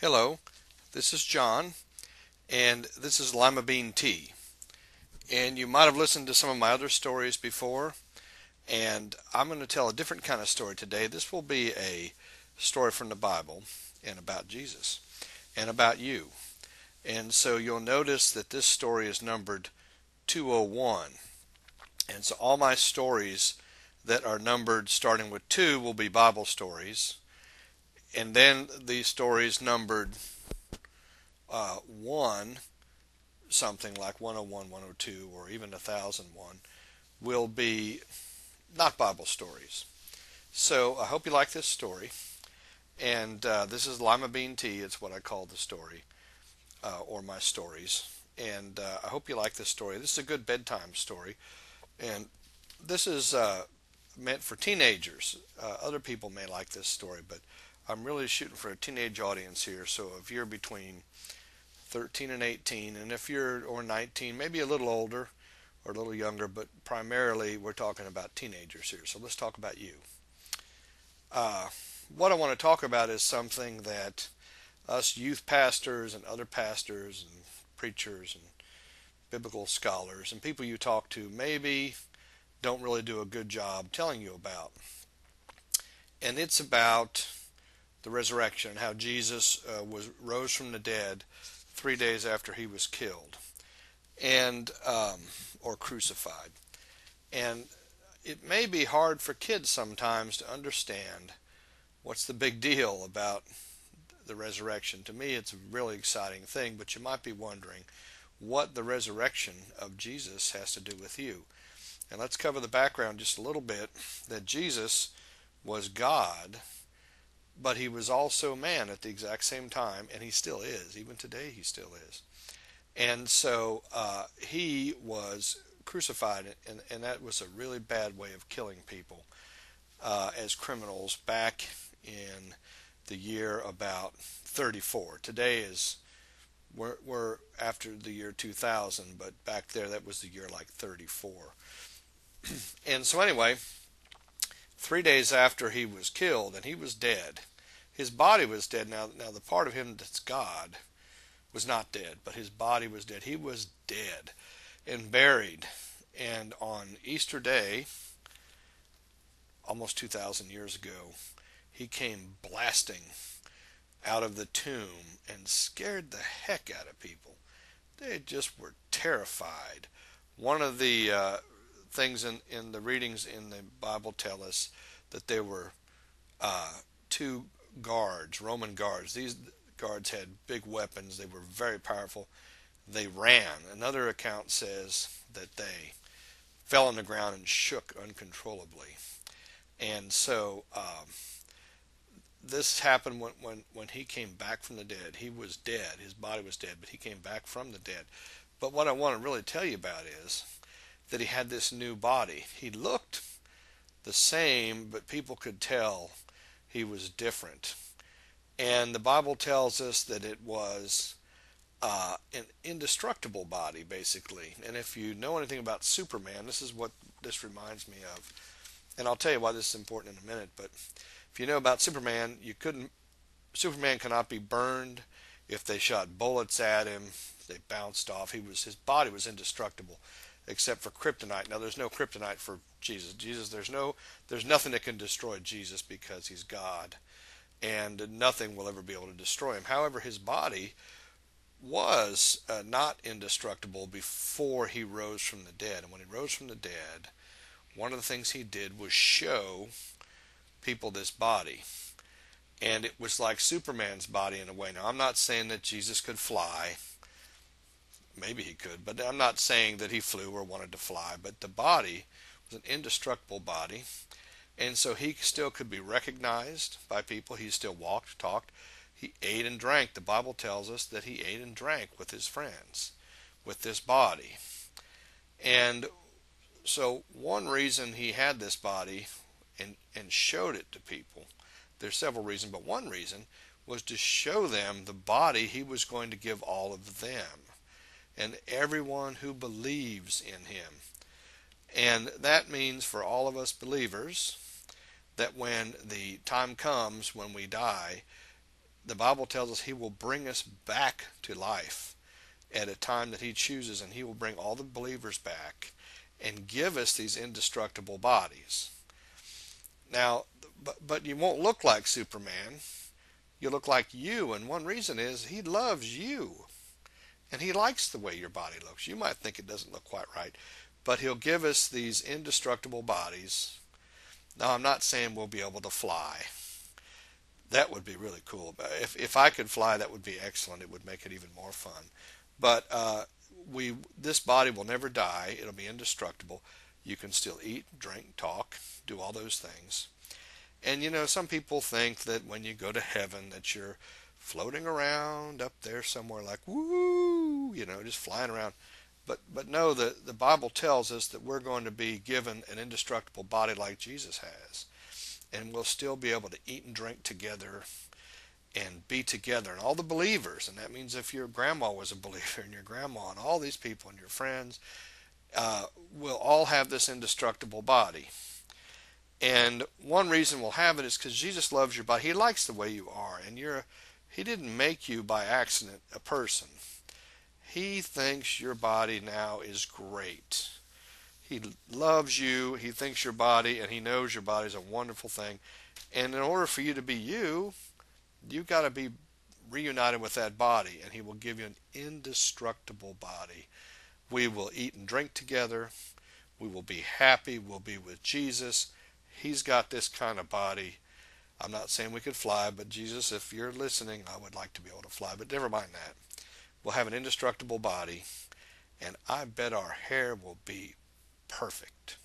Hello, this is John, and this is Lima Bean Tea. And you might have listened to some of my other stories before, and I'm going to tell a different kind of story today. This will be a story from the Bible and about Jesus and about you. And so you'll notice that this story is numbered 201. And so all my stories that are numbered starting with 2 will be Bible stories. And then the stories numbered 1, something like 101, 102, or even 1001, will be not Bible stories. So I hope you like this story. And this is Lima Bean Tea. It's what I call the story, or my stories. And I hope you like this story. This is a good bedtime story. And this is meant for teenagers. Other people may like this story, but I'm really shooting for a teenage audience here. So if you're between 13 and 18, and if you're or 19, maybe a little older or a little younger, but primarily we're talking about teenagers here. So let's talk about you. What I want to talk about is something that us youth pastors and other pastors and preachers and biblical scholars and people you talk to maybe don't really do a good job telling you about. And it's about the resurrection, how Jesus rose from the dead 3 days after he was killed and or crucified. And it may be hard for kids sometimes to understand what's the big deal about the resurrection. To me, it's a really exciting thing, but you might be wondering what the resurrection of Jesus has to do with you. And let's cover the background just a little bit, that Jesus was God, but he was also man at the exact same time, and he still is. Even today, he still is. And so he was crucified, and that was a really bad way of killing people as criminals back in the year about 34. Today is, we're after the year 2000, but back there that was the year like 34. And so anyway, 3 days after he was killed, and he was dead. His body was dead. Now the part of him that's God was not dead, but his body was dead. He was dead and buried. And on Easter Day, almost 2,000 years ago, he came blasting out of the tomb and scared the heck out of people. They just were terrified. One of the things in the readings in the Bible tell us that there were two guards, Roman guards. These guards had big weapons. They were very powerful. They ran. Another account says that they fell on the ground and shook uncontrollably. And so this happened when he came back from the dead. He was dead. His body was dead, but he came back from the dead. But what I want to really tell you about is that he had this new body. He looked the same, but people could tell he was different. And the Bible tells us that it was an indestructible body, basically. And if you know anything about Superman, this is what this reminds me of. And I'll tell you why this is important in a minute. But if you know about Superman, Superman cannot be burned. If they shot bullets at him, they bounced off. His body was indestructible, except for kryptonite. Now there's no kryptonite for Jesus. There's nothing that can destroy Jesus because he's God, and nothing will ever be able to destroy him. However, his body was not indestructible before he rose from the dead. And when he rose from the dead, one of the things he did was show people this body. And it was like Superman's body in a way. Now, I'm not saying that Jesus could fly. Maybe he could, but I'm not saying that he flew or wanted to fly. But the body was an indestructible body. And so he still could be recognized by people. He still walked, talked. He ate and drank. The Bible tells us that he ate and drank with his friends, with this body. And so one reason he had this body and showed it to people, there's several reasons, but one reason was to show them the body he was going to give all of them and everyone who believes in him. And that means for all of us believers that when the time comes when we die, the Bible tells us he will bring us back to life at a time that he chooses, and he will bring all the believers back and give us these indestructible bodies. Now, but you won't look like Superman. You look like you, and one reason is he loves you, and he likes the way your body looks. You might think it doesn't look quite right, but he'll give us these indestructible bodies. Now, I'm not saying we'll be able to fly. That would be really cool. If I could fly, that would be excellent. It would make it even more fun. But this body will never die. It'll be indestructible. You can still eat, drink, talk, do all those things. And some people think that when you go to heaven that you're floating around up there somewhere like woo, just flying around. But no, the Bible tells us that we're going to be given an indestructible body like Jesus has. And we'll still be able to eat and drink together and be together. And all the believers, and that means if your grandma was a believer and your grandma and all these people and your friends, will all have this indestructible body. And one reason we'll have it is because Jesus loves your body. He likes the way you are. And he didn't make you by accident a person. He thinks your body now is great. He loves you, he thinks your body, and he knows your body is a wonderful thing. And in order for you to be you, you've got to be reunited with that body, and he will give you an indestructible body. We will eat and drink together. We will be happy. We'll be with Jesus. He's got this kind of body. I'm not saying we could fly, but Jesus, if you're listening, I would like to be able to fly, but never mind that. We'll have an indestructible body, and I bet our hair will be perfect.